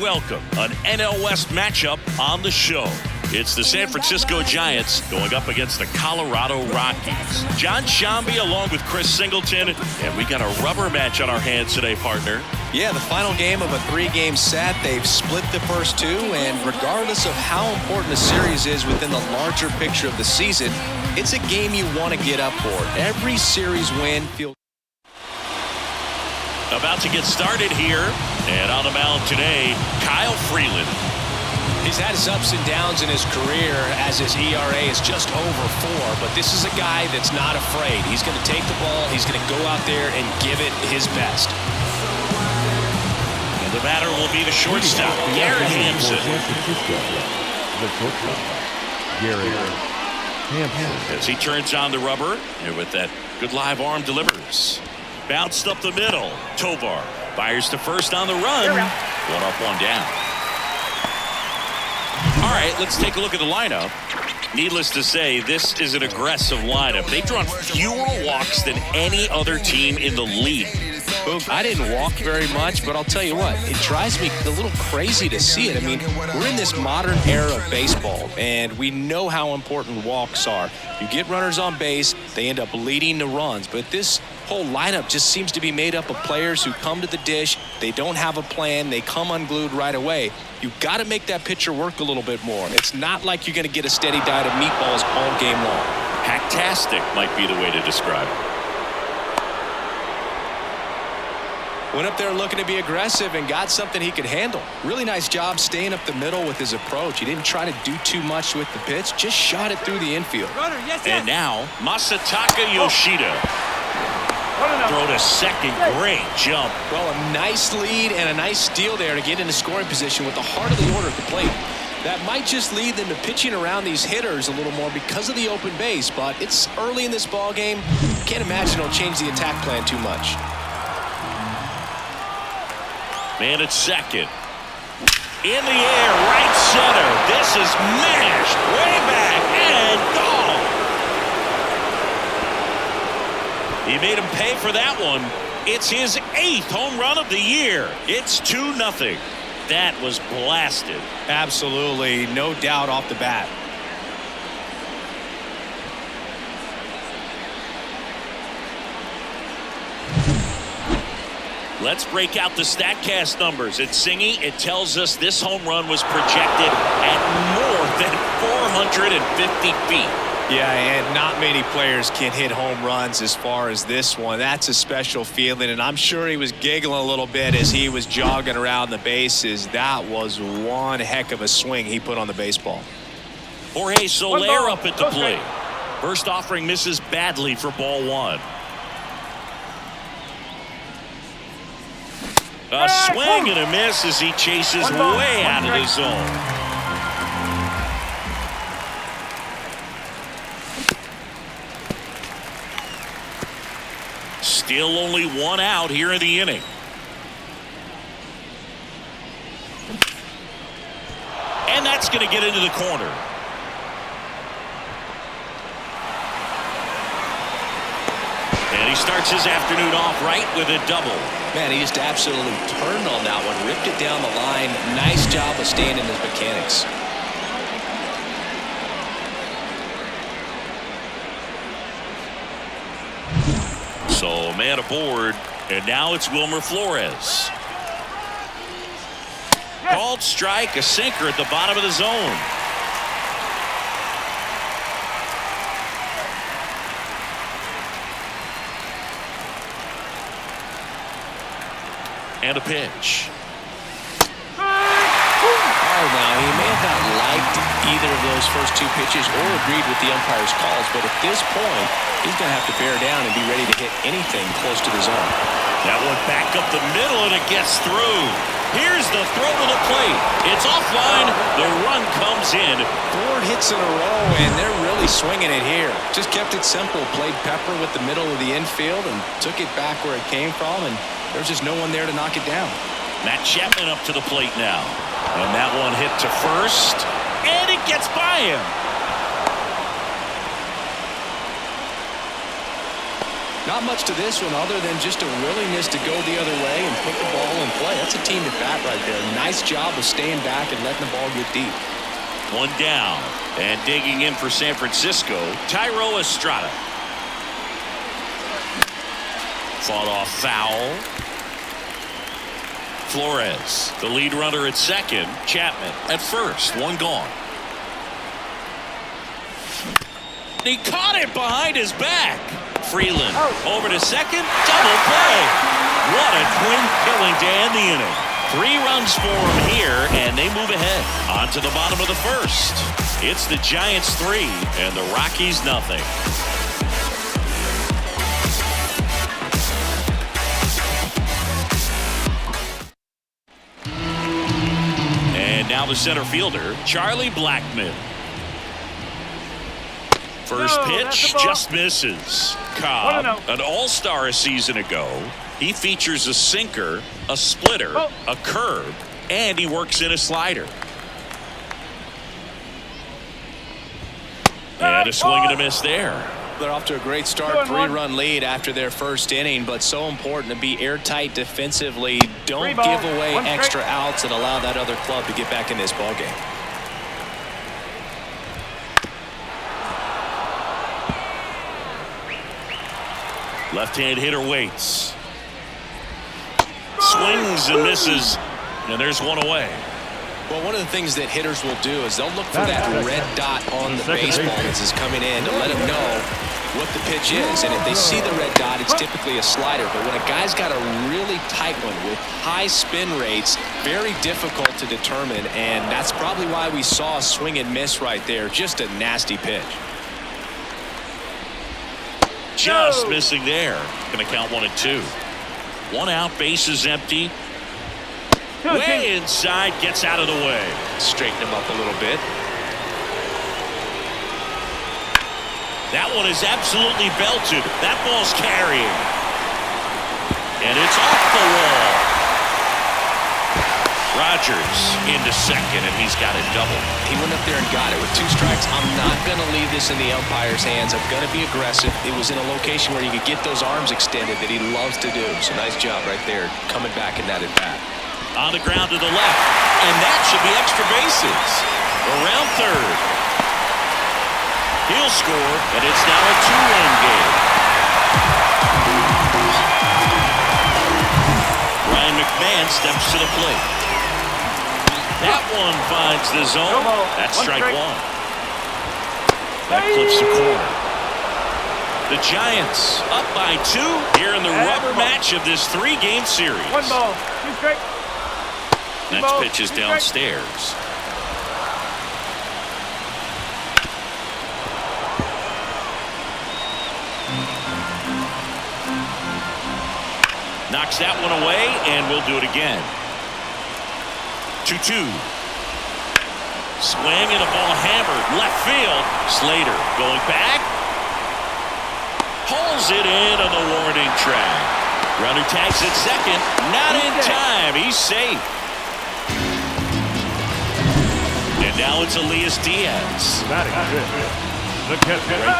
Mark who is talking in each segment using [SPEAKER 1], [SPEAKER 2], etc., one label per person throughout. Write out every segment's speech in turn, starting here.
[SPEAKER 1] welcome an NL West matchup on the show. It's the San Francisco Giants going up against the Colorado Rockies. John Shambi along with Chris Singleton, and we got a rubber match on our hands today, partner.
[SPEAKER 2] Yeah, the final game of a 3-game set. They've split the first two, and regardless of how important a series is within the larger picture of the season, it's a game you want to get up for. Every series win feels
[SPEAKER 1] about to get started here, and on the mound today, Kyle Freeland.
[SPEAKER 2] He's had his ups and downs in his career as his ERA is just over 4, but this is a guy that's not afraid. He's going to take the ball, he's going to go out there and give it his best.
[SPEAKER 1] And the batter will be the shortstop, Garrett Hampson. As he turns on the rubber, and with that good live arm delivers. Bounced up the middle. Tovar fires to first on the run. One up, one down. All right, let's take a look at the lineup. Needless to say, this is an aggressive lineup. They've drawn fewer walks than any other team in the league.
[SPEAKER 2] I didn't walk very much, but I'll tell you what, it drives me a little crazy to see it. I mean, we're in this modern era of baseball, and we know how important walks are. You get runners on base, they end up leading to runs, but this whole lineup just seems to be made up of players who come to the dish, they don't have a plan, they come unglued right away. You've got to make that pitcher work a little bit more. It's not like you're going to get a steady diet of meatballs all game long.
[SPEAKER 1] Hacktastic might be the way to describe it.
[SPEAKER 2] Went up there looking to be aggressive and got something he could handle. Really nice job staying up the middle with his approach. He didn't try to do too much with the pitch, just shot it through the infield.
[SPEAKER 1] And now, Masataka Yoshida. Throw to second, great jump.
[SPEAKER 2] Well, a nice lead and a nice steal there to get into scoring position with the heart of the order at the plate. That might just lead them to pitching around these hitters a little more because of the open base, but it's early in this ball game. Can't imagine it'll change the attack plan too much.
[SPEAKER 1] Man at second. In the air, right center. This is mashed way back and gone. He made him pay for that one. It's his 8th home run of the year. It's 2-0. That was blasted.
[SPEAKER 2] Absolutely, no doubt off the bat.
[SPEAKER 1] Let's break out the StatCast numbers. At Singy, it tells us this home run was projected at more than 450 feet.
[SPEAKER 2] Yeah, and not many players can hit home runs as far as this one. That's a special feeling, and I'm sure he was giggling a little bit as he was jogging around the bases. That was one heck of a swing he put on the baseball.
[SPEAKER 1] Jorge Soler up at the plate. First offering misses badly for ball 1. A swing and a miss as he chases way out of the zone. Still only 1 out here in the inning. And that's going to get into the corner. And he starts his afternoon off right with a double.
[SPEAKER 2] Man, he just absolutely turned on that one, ripped it down the line. Nice job of staying in his mechanics.
[SPEAKER 1] So man aboard, and now it's Wilmer Flores. Called strike, a sinker at the bottom of the zone. And a pitch.
[SPEAKER 2] Oh, now he may have not liked either of those first 2 pitches or agreed with the umpire's calls, but at this point, he's going to have to bear down and be ready to hit anything close to the zone.
[SPEAKER 1] That one back up the middle, and it gets through. Here's the throw to the plate. It's offline. The run comes in.
[SPEAKER 2] 4 hits in a row, and they're really swinging it here. Just kept it simple. Played pepper with the middle of the infield and took it back where it came from, and there's just no one there to knock it down.
[SPEAKER 1] Matt Chapman up to the plate now. And that one hit to first. And it gets by him.
[SPEAKER 2] Not much to this one other than just a willingness to go the other way and put the ball in play. That's a team at bat right there. Nice job of staying back and letting the ball get deep.
[SPEAKER 1] One down, and digging in for San Francisco, Thairo Estrada. Fought off foul. Flores, the lead runner at second. Chapman at first. One gone. He caught it behind his back. Freeland over to second. Double play. What a twin killing to end the inning. 3 runs for him here, and they move ahead. On to the bottom of the first. It's the Giants 3 and the Rockies nothing. And now the center fielder, Charlie Blackmon. First pitch just misses. Cobb, an all-star a season ago. He features a sinker, a splitter, a curve, and he works in a slider. And a swing and a miss there.
[SPEAKER 2] They're off to a great start. 3-run lead after their first inning, but so important to be airtight defensively. Don't give away extra outs and allow that other club to get back in this ballgame.
[SPEAKER 1] Left-hand hitter waits. Swings and misses, and there's one away.
[SPEAKER 2] Well, one of the things that hitters will do is they'll look for that red dot on the baseball as it's coming in to let them know what the pitch is. And if they see the red dot, it's typically a slider. But when a guy's got a really tight one with high spin rates, very difficult to determine. And that's probably why we saw a swing and miss right there. Just a nasty pitch.
[SPEAKER 1] Just missing there. Going to count 1 and 2. 1 out, bases empty. Way inside, gets out of the way.
[SPEAKER 2] Straighten him up a little bit.
[SPEAKER 1] That one is absolutely belted. That ball's carrying. And it's off the wall. Rogers into second, and he's got a double.
[SPEAKER 2] He went up there and got it with 2 strikes. I'm not going to leave this in the umpire's hands. I'm going to be aggressive. It was in a location where you could get those arms extended that he loves to do. So nice job right there coming back in that at bat.
[SPEAKER 1] On the ground to the left, and that should be extra bases. Around third. He'll score, and it's now a 2-run game. Ryan McMahon steps to the plate. That one finds the zone. That's strike 1. That clips the corner. The Giants up by 2 here in the rubber match of this 3-game series.
[SPEAKER 3] 1 ball, 2 strikes.
[SPEAKER 1] Next pitch is downstairs. Knocks that one away, and we'll do it again. 2-2. Swing and a ball hammered. Left field. Slater going back. Pulls it in on the warning track. Runner tags at second. Not in time. He's safe. And now it's Elias Diaz. Right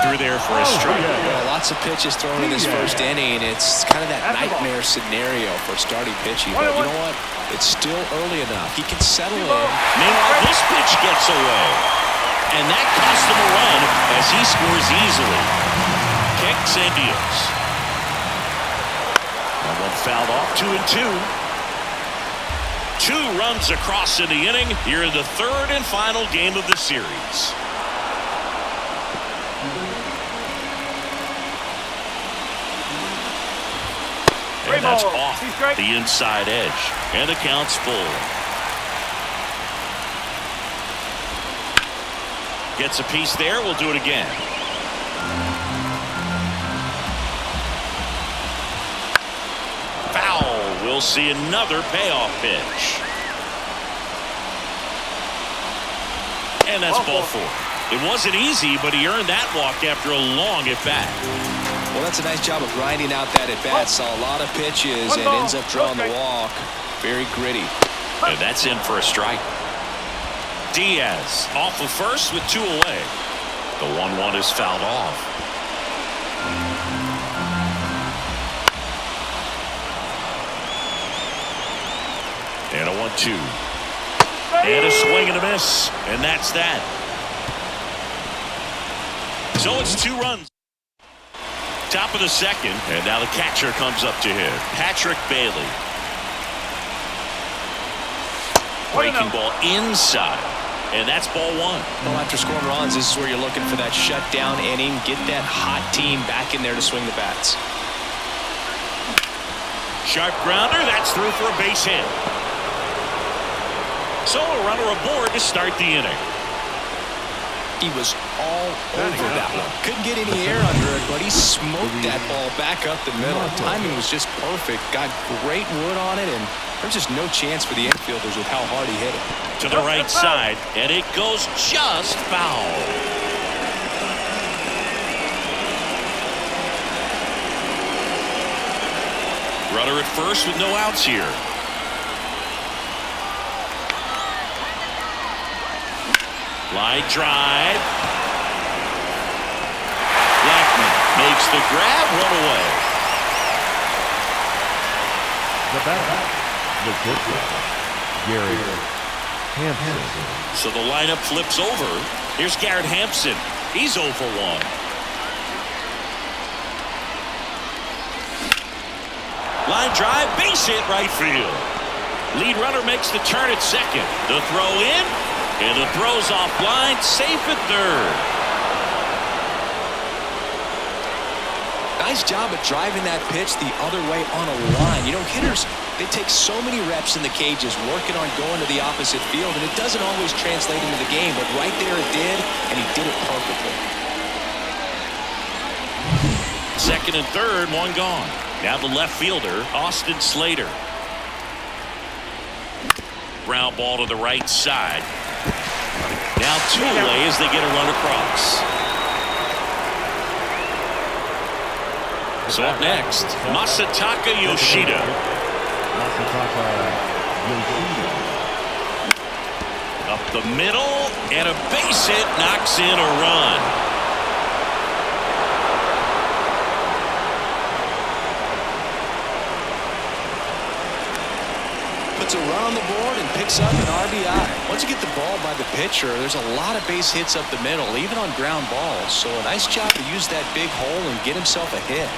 [SPEAKER 1] through there for a strike.
[SPEAKER 2] Well, lots of pitches thrown in this first inning. It's kind of that nightmare scenario for starting pitching. But you know what? It's still early enough. He can settle in.
[SPEAKER 1] Meanwhile, this pitch gets away. And that costs him a run as he scores easily. Kicks and deals. That one fouled off. 2 and 2. 2 runs across in the inning here in the 3rd and final game of the series. And that's off the inside edge. And the count's full. Gets a piece there. We'll do it again. Foul. We'll see another payoff pitch. And that's ball 4. It wasn't easy, but he earned that walk after a long at-bat.
[SPEAKER 2] Well, that's a nice job of grinding out that at-bat. Saw a lot of pitches and ends up drawing the walk. Very gritty.
[SPEAKER 1] And that's in for a strike. Diaz off of first with 2 away. The 1-1 is fouled off. And a 1-2. And a swing and a miss. And that's that. So it's 2 runs. Top of the second. And now the catcher comes up to hit. Patrick Bailey. Breaking ball inside. And that's ball 1.
[SPEAKER 2] Well, after scoring runs, this is where you're looking for that shutdown inning. Get that hot team back in there to swing the bats.
[SPEAKER 1] Sharp grounder. That's through for a base hit. So a runner aboard to start the inning.
[SPEAKER 2] He was all over that one. Couldn't get any air under it, but he smoked that ball back up the middle. Timing was just perfect. Got great wood on it, and there's just no chance for the infielders with how hard he hit it.
[SPEAKER 1] To the right side, and it goes just foul. Runner at first with no outs here. Line drive. Blackman makes the grab, run away.
[SPEAKER 3] The batter, the pitcher, Gary Hampson.
[SPEAKER 1] So the lineup flips over. Here's Garrett Hampson. He's 0 for 1. Line drive, base hit, right field. Lead runner makes the turn at second. The throw in, and the throw's offline, safe at third.
[SPEAKER 2] Nice job at driving that pitch the other way on a line. You know, hitters, they take so many reps in the cages working on going to the opposite field, and it doesn't always translate into the game, but right there it did, and he did it perfectly.
[SPEAKER 1] Second and third, one gone. Now the left fielder, Austin Slater. Ground ball to the right side. Now 2 away as they get a run across. So up next, Masataka Yoshida. Up the middle, and a base hit knocks in a run.
[SPEAKER 2] Puts a run on the board and picks up an RBI. Once you get the ball by the pitcher, there's a lot of base hits up the middle, even on ground balls. So a nice job to use that big hole and get himself a hit.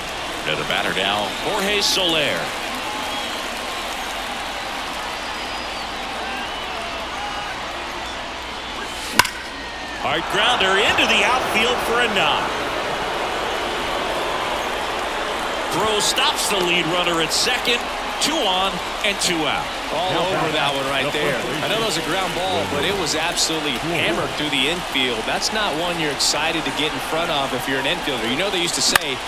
[SPEAKER 1] And the batter now, Jorge Soler. Hard grounder into the outfield for a knock. Throw stops the lead runner at second. 2 on and 2 out.
[SPEAKER 2] All over that one right there. I know it was a ground ball, but it was absolutely hammered through the infield. That's not one you're excited to get in front of if you're an infielder. You know they used to say,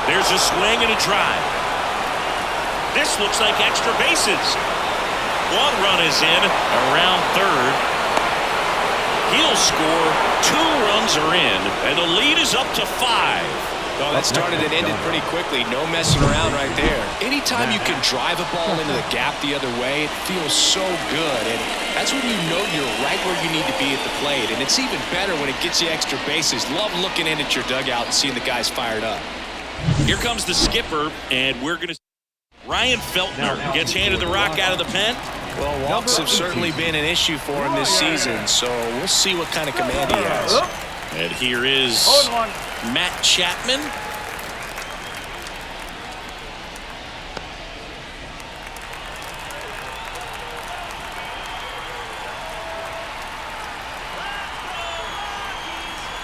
[SPEAKER 1] there's a swing and a drive. This looks like extra bases. 1 run is in around third. He'll score. 2 runs are in, and the lead is up to 5.
[SPEAKER 2] Oh, that started and ended pretty quickly. No messing around right there. Anytime you can drive a ball into the gap the other way, it feels so good. And that's when you know you're right where you need to be at the plate. And it's even better when it gets you extra bases. Love looking in at your dugout and seeing the guys fired up.
[SPEAKER 1] Here comes the skipper, and we're going to... Ryan Feltner gets handed the rock out of the pen.
[SPEAKER 2] Well, walks have certainly been an issue for him this season, so we'll see what kind of command he has.
[SPEAKER 1] And here is Matt Chapman.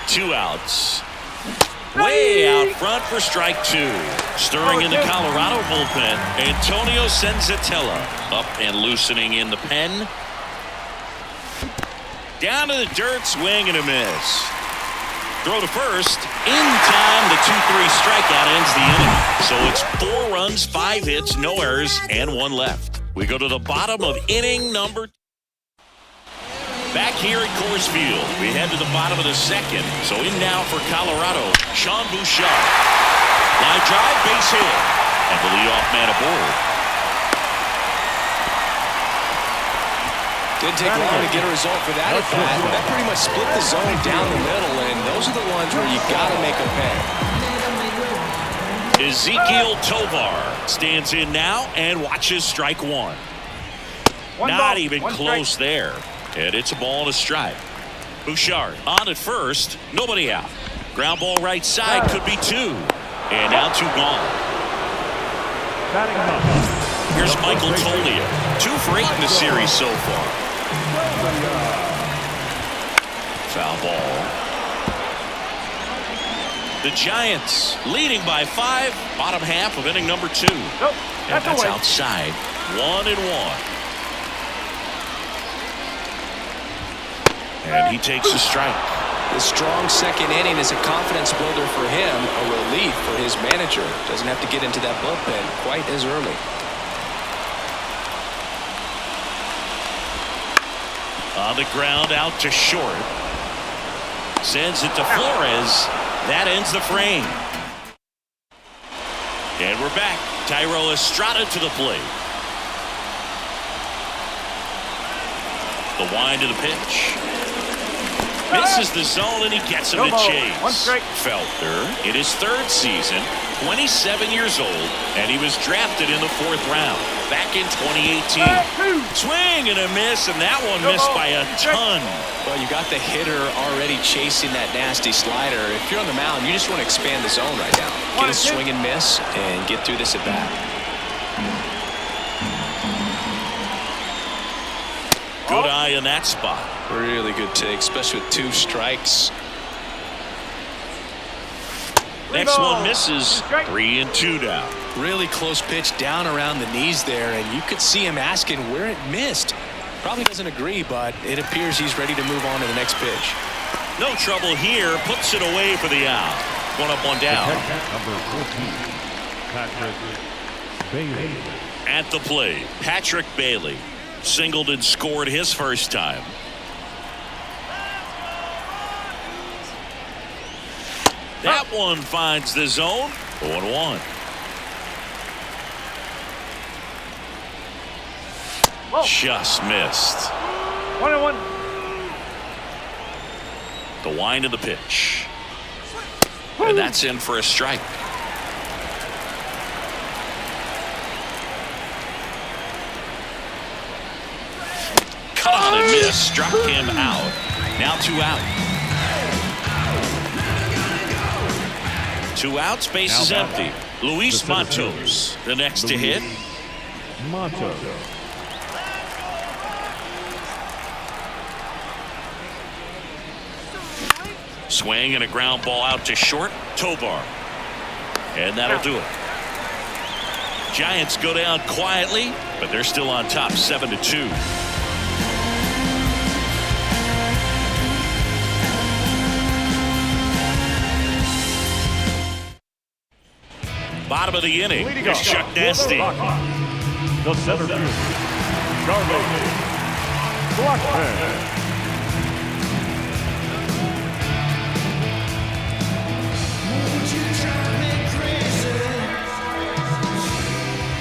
[SPEAKER 1] Two outs. Way out front for strike 2. Stirring in the Colorado bullpen, Antonio Senzatella up and loosening in the pen. Down to the dirt, swing and a miss. Throw to first. In time, the 2-3 strikeout ends the inning. So it's 4 runs, 5 hits, no errors, and 1 left. We go to the bottom of inning number 2. Back here at Coors Field, we head to the bottom of the second. So in now for Colorado, Sean Bouchard. Line drive, base hit. And the leadoff man aboard.
[SPEAKER 2] Didn't take long to get a result for that at bat. That pretty much split the zone down the middle, and those are the ones where you got to make them pay.
[SPEAKER 1] Ezekiel Tovar stands in now and watches strike 1. Not even close there. And it's a ball and a strike. Bouchard on at first. Nobody out. Ground ball right side. Could be two. And now two gone. Here's Michael Toglia. 2 for 8 in the series so far. Foul ball. The Giants leading by 5. Bottom half of inning number 2. And that's outside. 1-1. And he takes a strike.
[SPEAKER 2] The strong second inning is a confidence builder for him, a relief for his manager. Doesn't have to get into that bullpen quite as early.
[SPEAKER 1] On the ground, out to short. Sends it to Flores. That ends the frame. And we're back. Thairo Estrada to the plate. The wind of the pitch. Misses the zone and he gets him to chase. Felter in his 3rd season, 27 years old, and he was drafted in the 4th round back in 2018. Swing and a miss, and that one missed by a ton.
[SPEAKER 2] Well, you got the hitter already chasing that nasty slider. If you're on the mound, you just want to expand the zone right now. Get a swing and miss and get through this at bat.
[SPEAKER 1] Good eye in that spot.
[SPEAKER 2] Really good take, especially with 2 strikes.
[SPEAKER 1] Next one misses. 3-2 down.
[SPEAKER 2] Really close pitch down around the knees there, and you could see him asking where it missed. Probably doesn't agree, but it appears he's ready to move on to the next pitch.
[SPEAKER 1] No trouble here. Puts it away for the out. 1 up, 1 down.
[SPEAKER 3] Number 14, Patrick Bailey.
[SPEAKER 1] At the plate, Patrick Bailey. Singled and scored his first time. That one finds the zone. 0-1. Just missed.
[SPEAKER 4] 1-1.
[SPEAKER 1] The wind of the pitch. And that's in for a strike. Cut on and miss. Struck him out. Now 2 out. 2 outs. Base is empty. Luis Matos, the next to hit.
[SPEAKER 3] Matos.
[SPEAKER 1] Swing and a ground ball out to short. Tovar. And that'll do it. Giants go down quietly, but they're still on top 7-2. Bottom of the inning. Here's Chuck Nasty.
[SPEAKER 3] The center fielder, Charlie Blackman.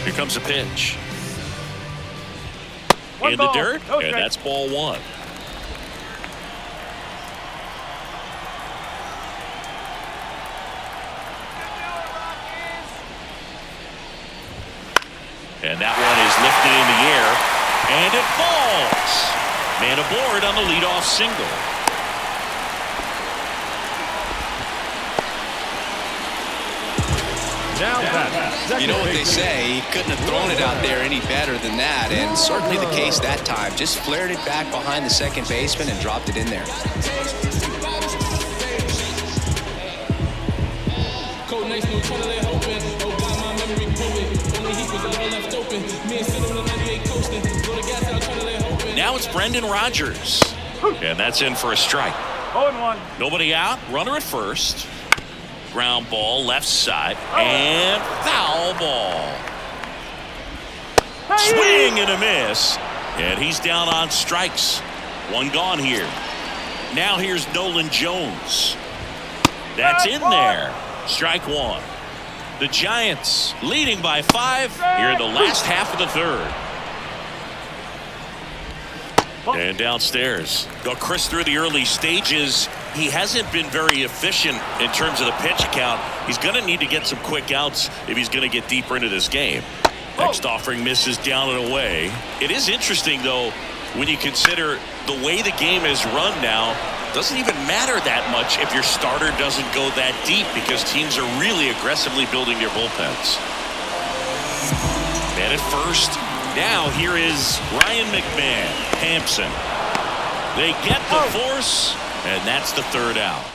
[SPEAKER 1] Here comes a pitch. In the dirt, and that's ball 1. And that one is lifted in the air, and it falls. Man aboard on the leadoff single.
[SPEAKER 2] You know what they say, he couldn't have thrown it out there any better than that, and certainly the case that time. Just flared it back behind the second baseman and dropped it in there.
[SPEAKER 1] Now it's Brendan Rodgers, and that's in for a strike.
[SPEAKER 4] 0-1.
[SPEAKER 1] Nobody out, runner at first. Ground ball left side, and foul ball. Swing and a miss, and he's down on strikes. 1 gone here. Now here's Nolan Jones. That's in there. Strike 1. The Giants leading by 5 here in the last half of the 3rd. And downstairs. Chris, through the early stages, he hasn't been very efficient in terms of the pitch count. He's going to need to get some quick outs if he's going to get deeper into this game. Next offering misses down and away. It is interesting, though, when you consider the way the game is run now. Doesn't even matter that much if your starter doesn't go that deep, because teams are really aggressively building their bullpens. Man at first. Now here is Ryan McMahon. Hampson. They get the force, and that's the third out.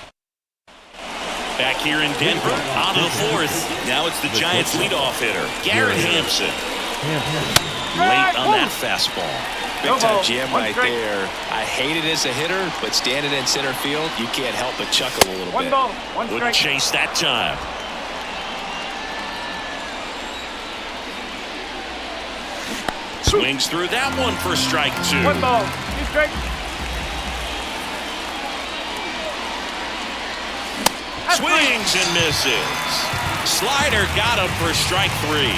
[SPEAKER 1] Back here in Denver, on to the fourth. Now it's the Giants' leadoff hitter, Garrett Hampson. Late on that fastball.
[SPEAKER 2] Big time jam right there. I hate it as a hitter, but standing in center field, you can't help but chuckle a little bit.
[SPEAKER 4] One ball, one strike.
[SPEAKER 1] Wouldn't chase that time. Swings through that one for strike two.
[SPEAKER 4] One ball, two strikes.
[SPEAKER 1] Swings and misses. Slider got him for strike three.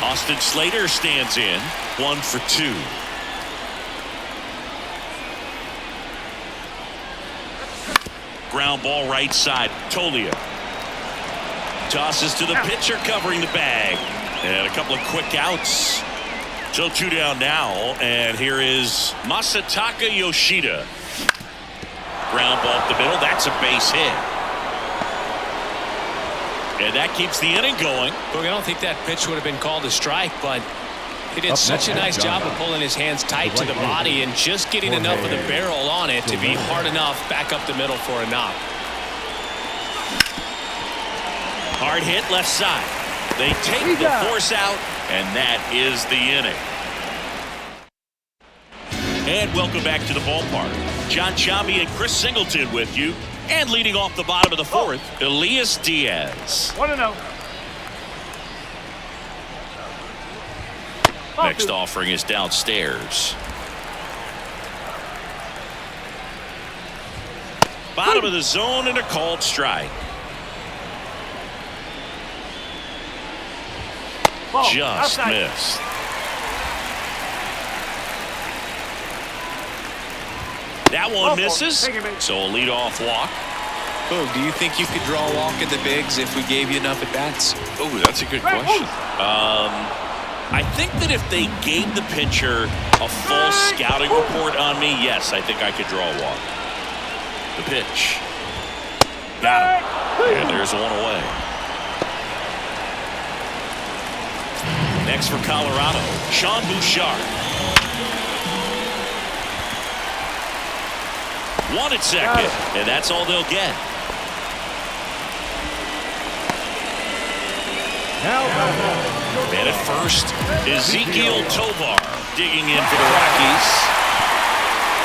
[SPEAKER 1] Austin Slater stands in, 1 for 2. Ground ball right side. Tolia tosses to the pitcher covering the bag. And a couple of quick outs. Still 2 down now. And here is Masataka Yoshida. Ground ball up the middle. That's a base hit. And that keeps the inning going.
[SPEAKER 2] Look, I don't think that pitch would have been called a strike, but he did such a nice job of pulling his hands tight to the body and just getting enough of the barrel on it to be hard enough back up the middle for a knock.
[SPEAKER 1] Hard hit left side. They take the force out, and that is the inning. And welcome back to the ballpark. John Sciambi and Chris Singleton with you. And leading off the bottom of the fourth, Elias Diaz.
[SPEAKER 4] 1-0.
[SPEAKER 1] Next offering is downstairs. Bottom of the zone and a called strike. Just missed. That one misses, so a leadoff walk.
[SPEAKER 2] Oh, do you think you could draw a walk in the bigs if we gave you enough at bats?
[SPEAKER 1] Oh, that's a good question. I think that if they gave the pitcher a full scouting report on me, yes, I think I could draw a walk. The pitch. Got him. And there's one away. Next for Colorado, Sean Bouchard. 1 at second, and that's all they'll get. Man at first, Ezekiel Tovar digging in for the Rockies.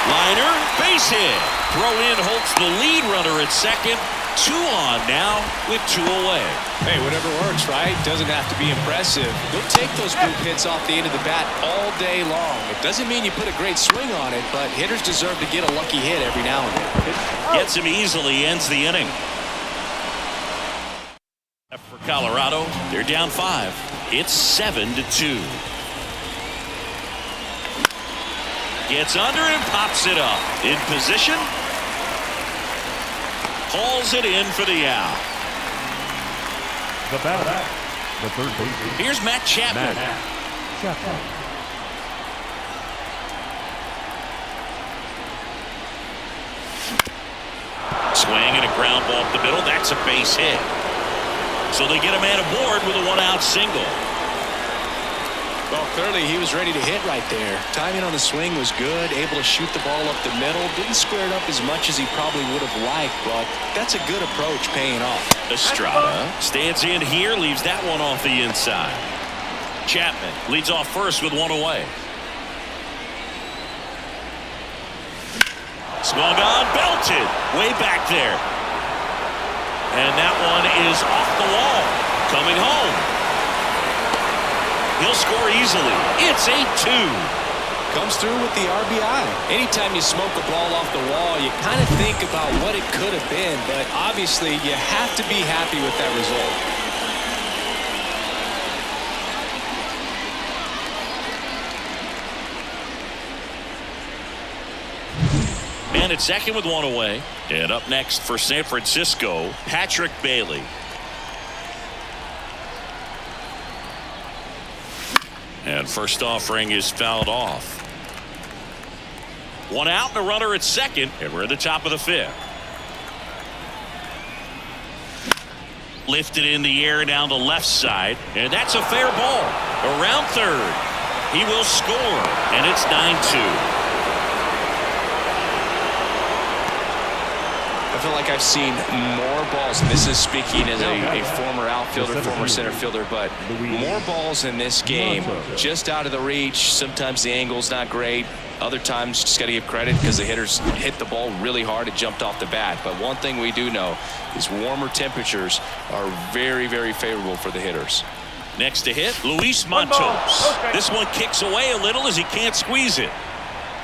[SPEAKER 1] Liner, base hit. Throw in holds the lead runner at second. 2 on now with 2 away.
[SPEAKER 2] Hey, whatever works, right? Doesn't have to be impressive. They'll take those group hits off the end of the bat all day long. It doesn't mean you put a great swing on it, but hitters deserve to get a lucky hit every now and then.
[SPEAKER 1] Gets him easily, ends the inning. For Colorado, they're down 5. It's 7-2. Gets under and pops it up. In position. Hauls it in for the out.
[SPEAKER 3] The batter, the third baseman.
[SPEAKER 1] Here's Matt Chapman. Swing and a ground ball up the middle. That's a base hit. So they get a man aboard with a 1-out single.
[SPEAKER 2] Well, clearly he was ready to hit right there. Timing on the swing was good, able to shoot the ball up the middle. Didn't square it up as much as he probably would have liked, but that's a good approach paying off.
[SPEAKER 1] Estrada stands in here, leaves that one off the inside. Chapman leads off first with 1 away. Swung on, belted, way back there. And that one is off the wall, coming home. He'll score easily. It's 8-2.
[SPEAKER 2] Comes through with the RBI. Anytime you smoke a ball off the wall, you kind of think about what it could have been, but obviously you have to be happy with that result.
[SPEAKER 1] Man at second with 1 away. And up next for San Francisco, Patrick Bailey. And first offering is fouled off. One out and a runner at second, and we're at the top of the fifth. Lifted in the air down the left side, and that's a fair ball. Around third. He will score, and it's 9-2.
[SPEAKER 2] I feel like I've seen more balls, and this is speaking as a former outfielder, former center fielder, but more balls in this game just out of the reach. Sometimes the angle's not great. Other times, just got to give credit because the hitters hit the ball really hard. It jumped off the bat. But one thing we do know is warmer temperatures are very, very favorable for the hitters.
[SPEAKER 1] Next to hit, Luis Matos. This one kicks away a little as he can't squeeze it.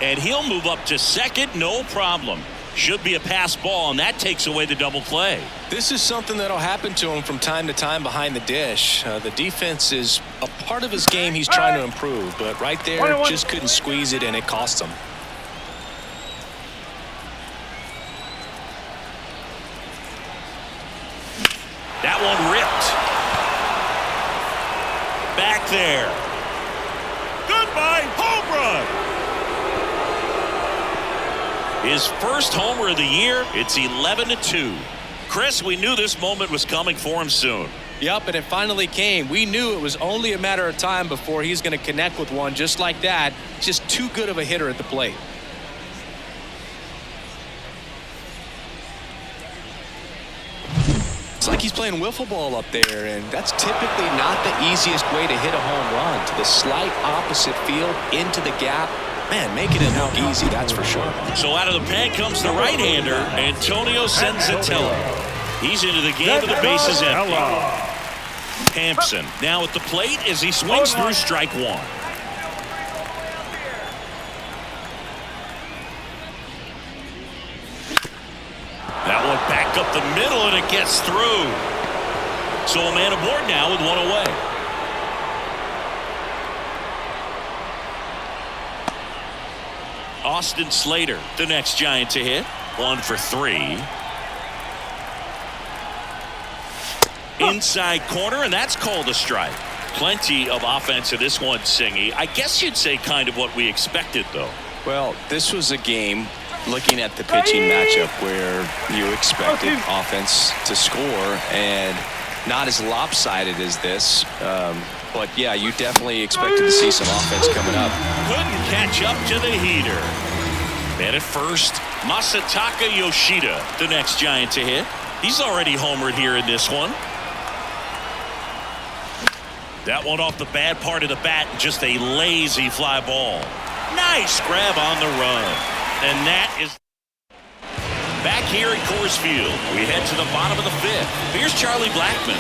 [SPEAKER 1] And he'll move up to second, no problem. Should be a pass ball, and that takes away the double play.
[SPEAKER 2] This is something that'll happen to him from time to time behind the dish. The defense is a part of his game he's trying to improve, but right there just couldn't squeeze it, and it cost him.
[SPEAKER 1] That one ripped. Back there. Goodbye, home run. His first homer of the year. It's 11-2. Chris, we knew this moment was coming for him soon.
[SPEAKER 2] Yep, and it finally came. We knew it was only a matter of time before he's going to connect with one just like that. Just too good of a hitter at the plate. It's like he's playing wiffle ball up there, and that's typically not the easiest way to hit a home run. To the slight opposite field, into the gap. Man, making it look easy, that's for sure.
[SPEAKER 1] So out of the pen comes the right-hander, Antonio Senzatella. He's into the game with the bases empty. Hampson now at the plate as he swings through strike one. That one back up the middle, and it gets through. So a man aboard now with one away. Austin Slater, the next Giant to hit. 1 for 3. Inside corner, and that's called a strike. Plenty of offense in this one, Singy. I guess you'd say kind of what we expected, though.
[SPEAKER 2] Well, this was a game, looking at the pitching matchup, where you expected offense to score, and not as lopsided as this. But, yeah, you definitely expected to see some offense coming up.
[SPEAKER 1] Couldn't catch up to the heater. And at first, Masataka Yoshida, the next Giant to hit. He's already homered here in this one. That one off the bad part of the bat, just a lazy fly ball. Nice grab on the run. And that is back here at Coors Field. We head to the bottom of the fifth. Here's Charlie Blackmon.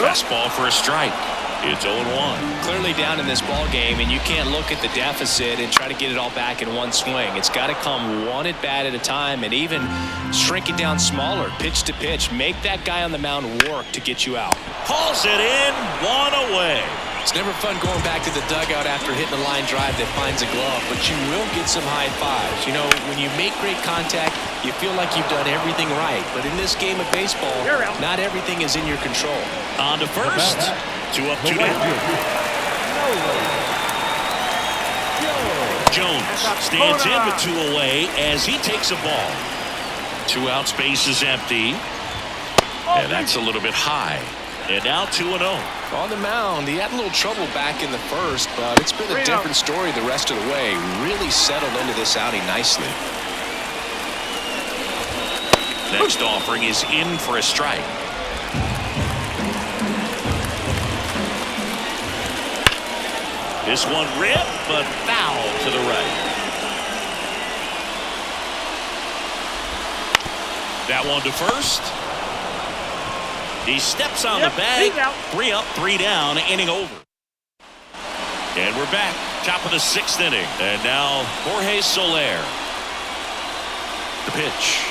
[SPEAKER 1] Fastball for a strike. It's 0-1.
[SPEAKER 2] Clearly down in this ball game, and you can't look at the deficit and try to get it all back in one swing. It's got to come one at bat at a time, and even shrink it down smaller, pitch to pitch. Make that guy on the mound work to get you out.
[SPEAKER 1] Hauls it in, one away.
[SPEAKER 2] It's never fun going back to the dugout after hitting a line drive that finds a glove, but you will get some high fives. You know, when you make great contact, you feel like you've done everything right. But in this game of baseball, not everything is in your control.
[SPEAKER 1] On to first. 2 up, 2 down. Jones stands in with 2 away as he takes a ball. 2 outs, base is empty. And that's a little bit high. And now 2-0.
[SPEAKER 2] On the mound, he had a little trouble back in the first, but it's been a different story the rest of the way. Really settled into this outing nicely.
[SPEAKER 1] Next offering is in for a strike. This one ripped, but foul to the right. That one to first. He steps on the bag. 3 up, 3 down, inning over. And we're back, top of the 6th inning. And now Jorge Soler. The pitch.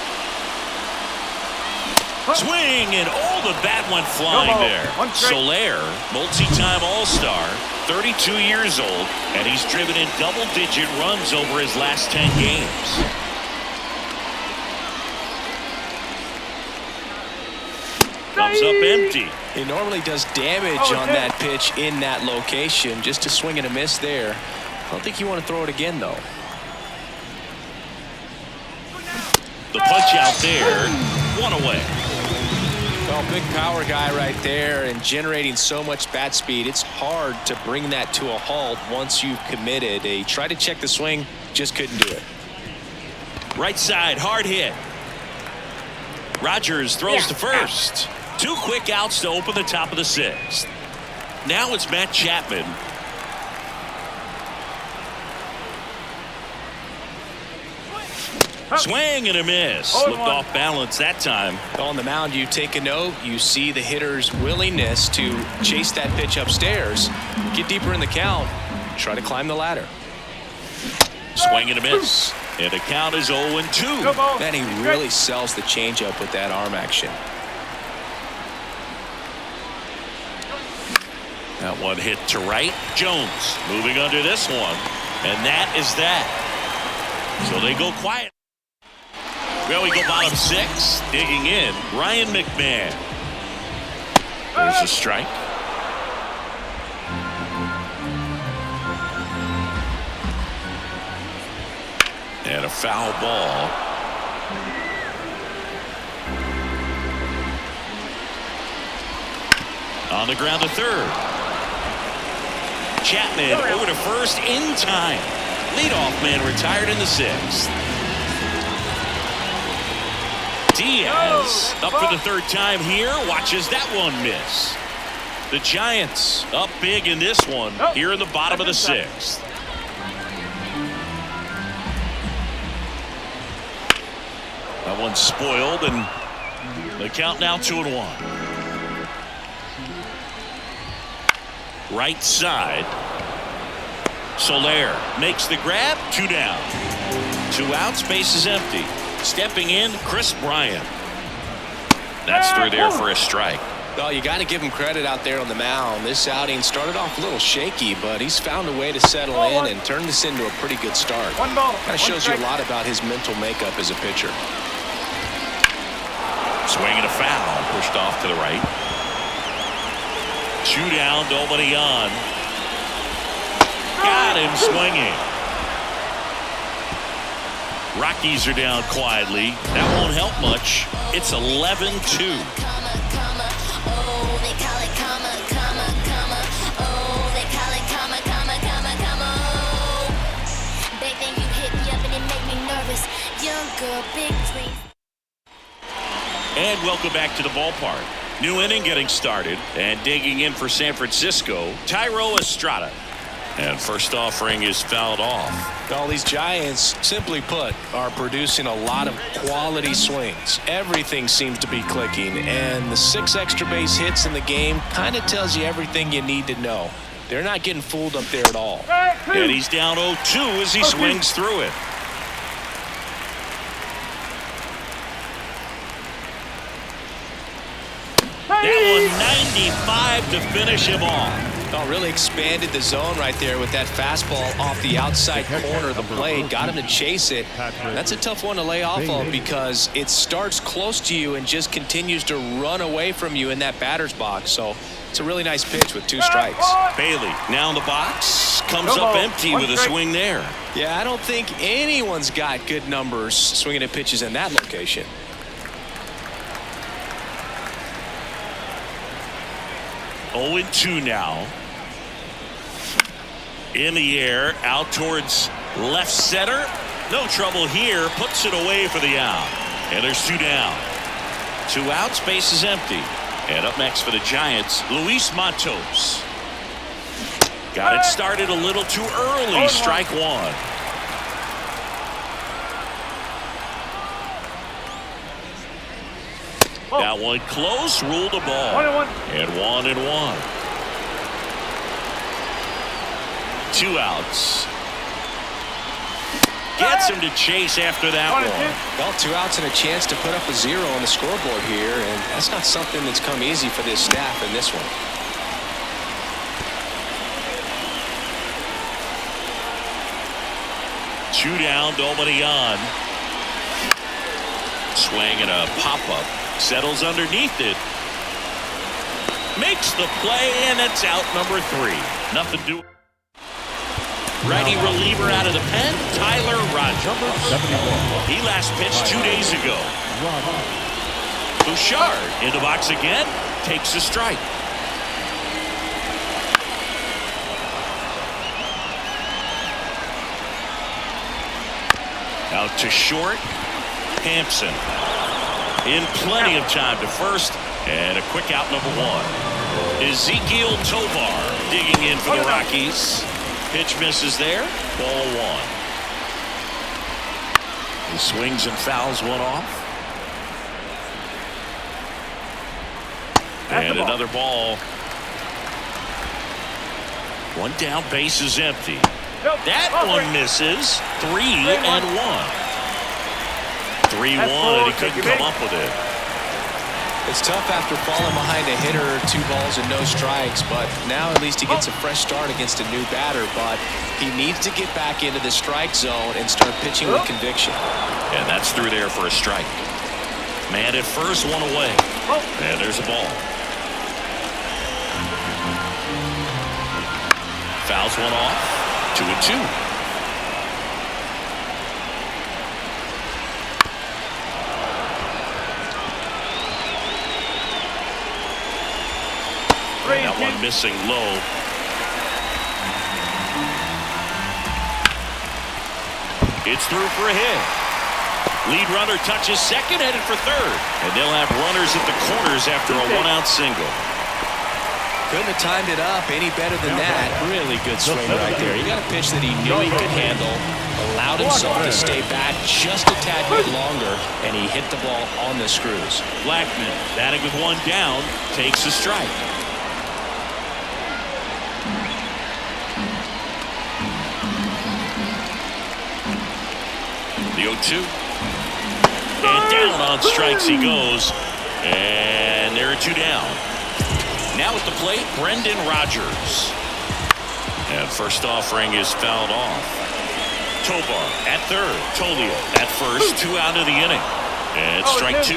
[SPEAKER 1] Swing, and the bat went flying there. Soler, multi-time All-Star, 32 years old, and he's driven in double-digit runs over his last 10 games. comes up empty.
[SPEAKER 2] He normally does damage on that pitch in that location. Just a swing and a miss there. I don't think you want to throw it again, though.
[SPEAKER 1] The punch out there, 1 away.
[SPEAKER 2] Well, big power guy right there and generating so much bat speed. It's hard to bring that to a halt once you've committed. He tried to check the swing, just couldn't do it.
[SPEAKER 1] Right side, hard hit. Rogers throws to first. 2 quick outs to open the top of the 6th. Now it's Matt Chapman. Swing and a miss. Looked off balance that time.
[SPEAKER 2] On the mound, you take a note. You see the hitter's willingness to chase that pitch upstairs, get deeper in the count, try to climb the ladder.
[SPEAKER 1] Swing and a miss. And the count is 0-2.
[SPEAKER 2] Man, he really sells the changeup with that arm action.
[SPEAKER 1] That one hit to right. Jones moving under this one. And that is that. So they go quiet. Well, we go bottom 6. Digging in, Ryan McMahon. There's a strike. And a foul ball. On the ground to third. Chapman over to first in time. Leadoff man retired in the 6th. Diaz up for the 3rd time here. Watches that one miss. The Giants up big in this one here in the bottom of the 6th. That one's spoiled, and the count now 2-1. Right side. Soler makes the grab. 2 down. 2 outs. Base is empty. Stepping in, Chris Bryant. That's through there for a strike.
[SPEAKER 2] Well, you got to give him credit out there on the mound. This outing started off a little shaky, but he's found a way to settle in and turn this into a pretty good start.
[SPEAKER 4] Kind
[SPEAKER 2] of shows you a lot about his mental makeup as a pitcher.
[SPEAKER 1] Swing and a foul. Pushed off to the right. 2 down, nobody on. Got him swinging. Rockies are down quietly. That won't help much. It's 11-2. And welcome back to the ballpark. New inning getting started, and digging in for San Francisco, Thairo Estrada. And first offering is fouled off.
[SPEAKER 2] All these Giants, simply put, are producing a lot of quality swings. Everything seems to be clicking, and the 6 extra base hits in the game kind of tells you everything you need to know. They're not getting fooled up there at all.
[SPEAKER 1] And he's down 0-2 as he swings through it. That one 95 to finish him off.
[SPEAKER 2] Oh, really expanded the zone right there with that fastball off the outside corner of the plate. Got him to chase it. That's a tough one to lay off of because it starts close to you and just continues to run away from you in that batter's box. So it's a really nice pitch with 2 strikes.
[SPEAKER 1] Bailey now in the box. Comes up empty with a swing there.
[SPEAKER 2] Yeah, I don't think anyone's got good numbers swinging at pitches in that location.
[SPEAKER 1] Oh, 2 now. In the air, out towards left center. No trouble here. Puts it away for the out. And there's 2 down. 2 outs, base is empty. And up next for the Giants, Luis Matos. Got it started a little too early. Strike 1. That one close, ruled a ball. 1-1. And 1-1. 2 outs. Gets him to chase after that one.
[SPEAKER 2] Well, 2 outs and a chance to put up a 0 on the scoreboard here, and that's not something that's come easy for this staff in this one.
[SPEAKER 1] Two down, nobody on. Swing and a pop-up. Settles underneath it. makes the play, and that's out number 3. Nothing to do. Righty reliever out of the pen, Tyler Rogers.
[SPEAKER 3] 71.
[SPEAKER 1] He last pitched 2 days ago. Bouchard in the box again, takes a strike. Out to short, Hampson. In plenty of time to first, and a quick out number 1. Ezekiel Tovar digging in for the Rockies. Pitch misses there, ball 1. He swings and fouls one off. And another ball. One down, base is empty. That one misses. 3-1. 3-1, and he couldn't come up with it.
[SPEAKER 2] It's tough after falling behind a hitter, 2 balls and no strikes, but now at least he gets a fresh start against a new batter, but he needs to get back into the strike zone and start pitching with conviction.
[SPEAKER 1] And that's through there for a strike. Man at first, 1 away. And there's a ball. Fouls one off. 2-2. And that one missing low. It's through for a hit. Lead runner touches second, headed for third. And they'll have runners at the corners after a 1-out single.
[SPEAKER 2] Couldn't have timed it up any better than that. Really good swing right there. He got a pitch that he knew he could handle, allowed himself to stay back just a tad bit longer, and he hit the ball on the screws.
[SPEAKER 1] Blackman, batting with 1 down, takes a strike. The 0-2. And down on strikes he goes. And there are 2 down. Now at the plate, Brendan Rodgers. And first offering is fouled off. Tovar at third. Tolio at first. 2 out of the inning. And strike 2.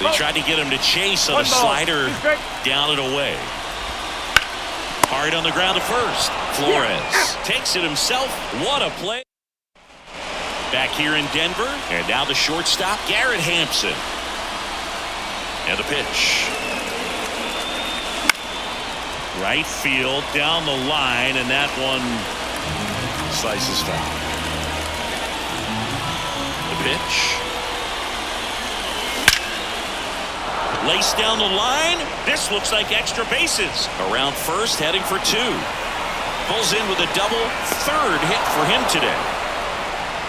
[SPEAKER 1] They tried to get him to chase on a slider, down and away. Hard on the ground to first. Flores takes it himself. What a play. Back here in Denver. And now the shortstop, Garrett Hampson. And the pitch. Right field, down the line, and that one slices foul. The pitch. Laced down the line. This looks like extra bases. Around first, heading for 2. Pulls in with a double. 3rd hit for him today.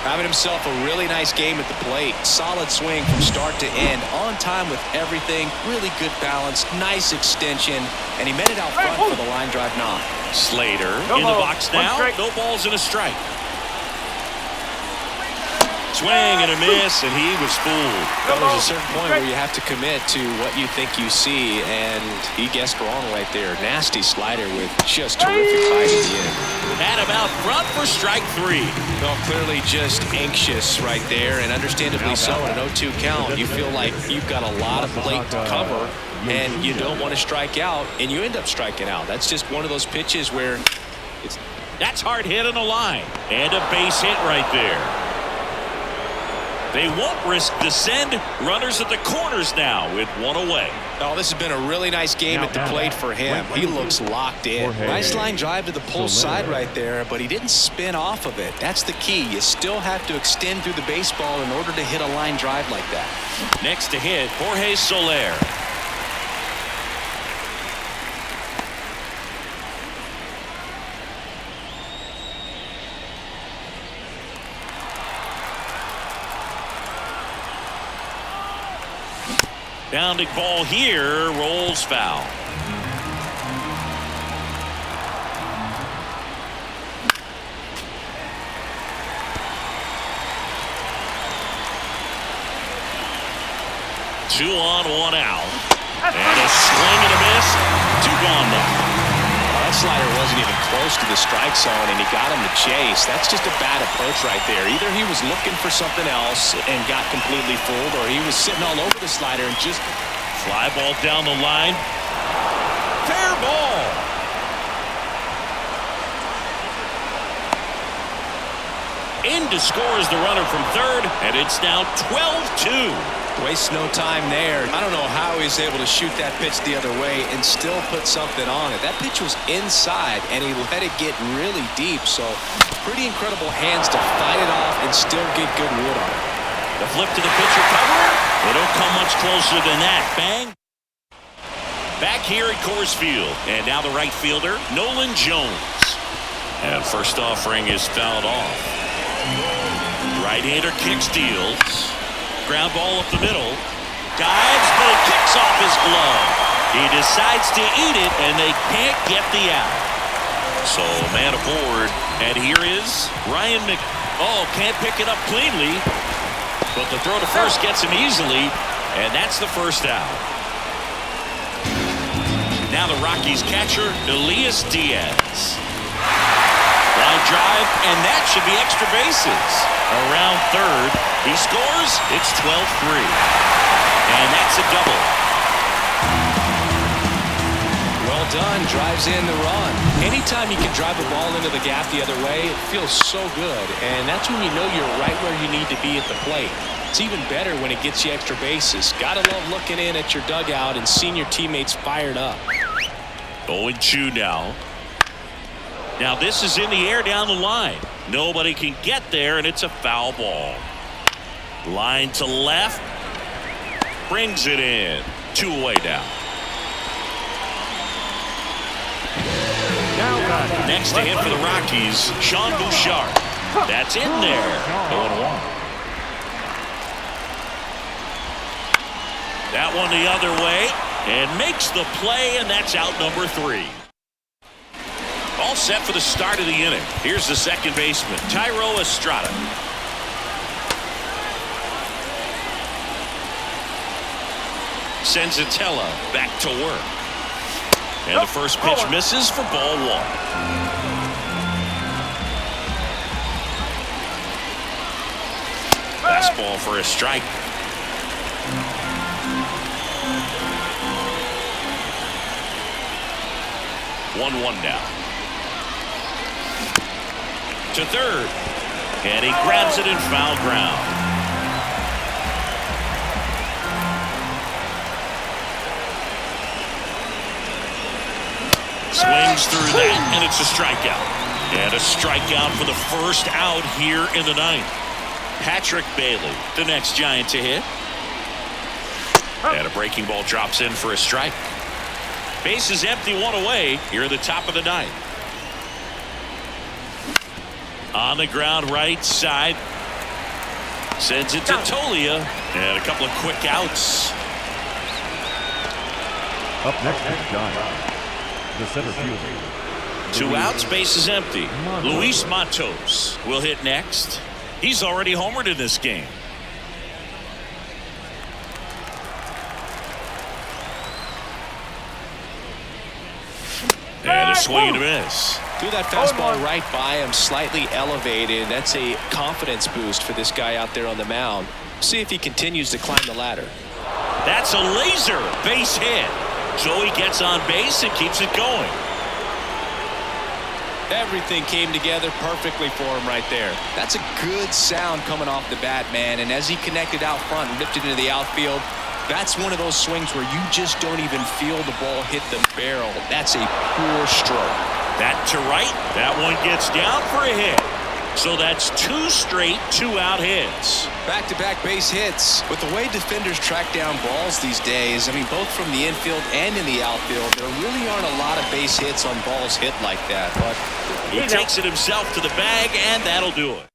[SPEAKER 2] Having himself a really nice game at the plate. Solid swing from start to end. On time with everything. Really good balance. Nice extension. And he met it out front for the line drive knock.
[SPEAKER 1] Slater in the box now. No balls and a strike. Swing and a miss, and he was fooled.
[SPEAKER 2] Well, there's a certain point where you have to commit to what you think you see, and he guessed wrong right there. Nasty slider with just terrific height at the end.
[SPEAKER 1] Had him out front for strike 3.
[SPEAKER 2] Well, clearly just anxious right there, and understandably so. In an 0-2 count, you feel like you've got a lot of plate to cover, and you don't want to strike out, and you end up striking out. That's just one of those pitches where it's...
[SPEAKER 1] That's hard hit on the line, and a base hit right there. They won't risk the send. Runners at the corners now with 1 away.
[SPEAKER 2] Oh, this has been a really nice game at the plate for him. He looks locked in. Nice line drive to the pull side right there, but he didn't spin off of it. That's the key. You still have to extend through the baseball in order to hit a line drive like that.
[SPEAKER 1] Next to hit, Jorge Soler. Bounding ball here, rolls foul. Two on, 1 out. And a swing and a miss. 2 gone now.
[SPEAKER 2] That slider wasn't even close to the strike zone, and he got him to chase. That's just a bad approach right there. Either he was looking for something else and got completely fooled, or he was sitting all over the slider and just
[SPEAKER 1] Fly ball down the line. Fair ball. In to score is the runner from third, and it's now 12-2.
[SPEAKER 2] Wastes no time there. I don't know how he's able to shoot that pitch the other way and still put something on it. That pitch was inside, and he let it get really deep. So pretty incredible hands to fight it off and still get good wood on it.
[SPEAKER 1] The flip to the pitcher cover. They don't come much closer than that. Bang. Back here at Coors Field. And now the right fielder, Nolan Jones. And first offering is fouled off. Right-hander kicks, deals. Ground ball up the middle. Dives, but it kicks off his glove. He decides to eat it, and they can't get the out. So man aboard. And here is Ryan Mc... Oh, can't pick it up cleanly. But the throw to first gets him easily, and that's the first out. Now the Rockies catcher, Elias Diaz. Line drive, and that should be extra bases. Around third, he scores, it's 12-3. And that's a double.
[SPEAKER 2] Well done, drives in the run. Anytime you can drive a ball into the gap the other way, it feels so good. And that's when you know you're right where you need to be at the plate. It's even better when it gets you extra bases. Gotta love looking in at your dugout and seeing your teammates fired up.
[SPEAKER 1] 0-2 now. Now this is in the air down the line. Nobody can get there, and it's a foul ball. Line to left. Brings it in. 2 away now. Next to hit for the Rockies, Sean Bouchard. That's in there. 0-1. That one the other way, and makes the play, and that's out number 3. All set for the start of the inning. Here's the second baseman, Thairo Estrada. Senzatella back to work. And the first pitch misses for ball 1. Fastball for a strike. One now. To third. And he grabs it in foul ground. Swings through that, and it's a strikeout. And a strikeout for the first out here in the ninth. Patrick Bailey, the next Giant to hit. And a breaking ball drops in for a strike. Base is empty, 1 away here at the top of the ninth. On the ground right side. Sends it to Tolia. And a couple of quick outs.
[SPEAKER 3] Up next is Giants. The center fielder.
[SPEAKER 1] 2 outs, base is empty. Luis Matos will hit next. He's already homered in this game. And a swing and a miss.
[SPEAKER 2] Threw that fastball right by him, slightly elevated. That's a confidence boost for this guy out there on the mound. See if he continues to climb the ladder.
[SPEAKER 1] That's a laser base hit. So he gets on base and keeps it going.
[SPEAKER 2] Everything came together perfectly for him right there. That's a good sound coming off the bat, man. And as he connected out front and ripped it into the outfield, that's one of those swings where you just don't even feel the ball hit the barrel. That's a pure stroke.
[SPEAKER 1] That to right. That one gets down for a hit. So that's 2 straight 2-out hits.
[SPEAKER 2] Back-to-back base hits. With the way defenders track down balls these days, I mean, both from the infield and in the outfield, there really aren't a lot of base hits on balls hit like that. But
[SPEAKER 1] he takes it himself to the bag, and that'll do it.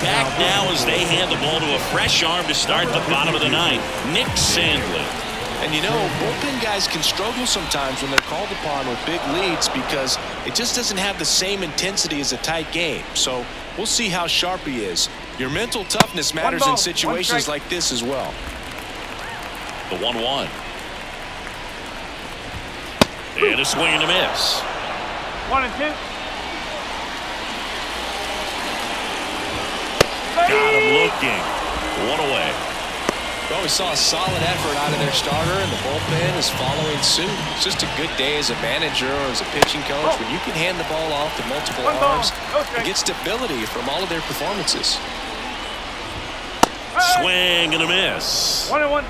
[SPEAKER 1] Back now as they hand the ball to a fresh arm to start the bottom of the ninth, Nick Sandlin.
[SPEAKER 2] And you know, bullpen guys can struggle sometimes when they're called upon with big leads because it just doesn't have the same intensity as a tight game. So we'll see how sharp he is. Your mental toughness matters in situations like this as well.
[SPEAKER 1] The 1-1. And a swing and a miss.
[SPEAKER 4] 1-2.
[SPEAKER 1] Got him looking. 1 away.
[SPEAKER 2] Well, we saw a solid effort out of their starter, and the bullpen is following suit. It's just a good day as a manager or as a pitching coach when you can hand the ball off to multiple arms and get stability from all of their performances.
[SPEAKER 1] Swing and a miss.
[SPEAKER 4] 1-1.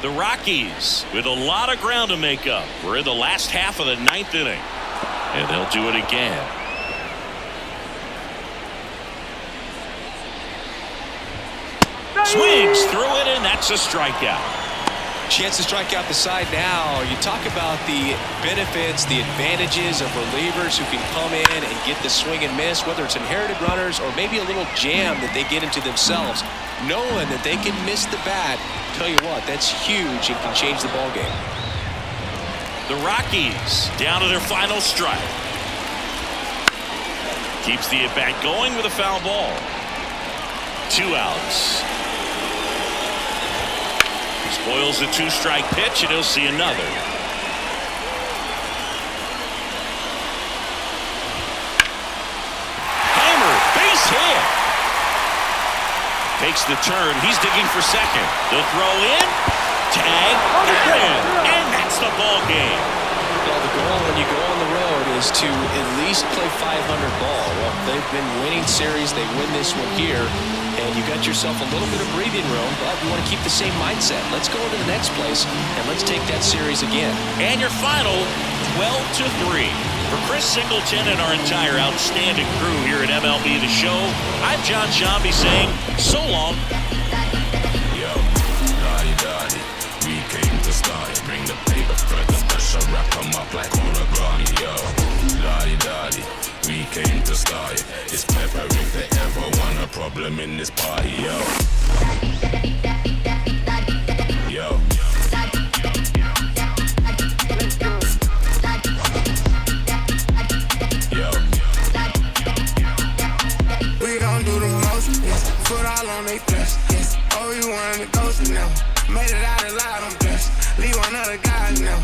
[SPEAKER 1] The Rockies with a lot of ground to make up. We're in the last half of the 9th inning. And they'll do it again. Swings through it, and that's a strikeout.
[SPEAKER 2] Chance to strike out the side now. You talk about the benefits, the advantages of relievers who can come in and get the swing and miss, whether it's inherited runners or maybe a little jam that they get into themselves. Knowing that they can miss the bat, tell you what, that's huge and can change the ball game.
[SPEAKER 1] The Rockies down to their final strike. Keeps the at-bat going with a foul ball. 2 outs. Spoils the 2-strike pitch, and he'll see another. Hammer, base hit. Takes the turn. He's digging for second. The throw in. Tag. Got him. And that's the ball game.
[SPEAKER 2] Well, the goal when you go on the road is to at least play 500 ball. Well, they've been winning series. They win this one here. And you got yourself a little bit of breathing room, but you want to keep the same mindset. Let's go into the next place, and let's take that series again.
[SPEAKER 1] And your final, 12-3. For Chris Singleton and our entire outstanding crew here at MLB The Show, I'm John Shambi saying so long.
[SPEAKER 5] Yo, daddy, we came to start. Bring the paper, spread the pressure, wrap them up like origami. Yo, daddy, we came to start. It's pepper if they ever want a problem in this party, yo. Yo.
[SPEAKER 6] We gon' do the most, yes. Foot all on they flesh, yes. Oh, we wanted to go to now. Made it out alive, I'm blessed. Leave one other guy now.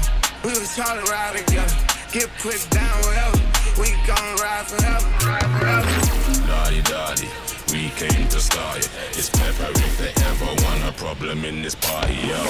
[SPEAKER 6] We was trying to ride together. Get put down wherever. We gon' ride forever.
[SPEAKER 5] Daddy, we came to start. It's pepper if they ever want a problem in this party, yo.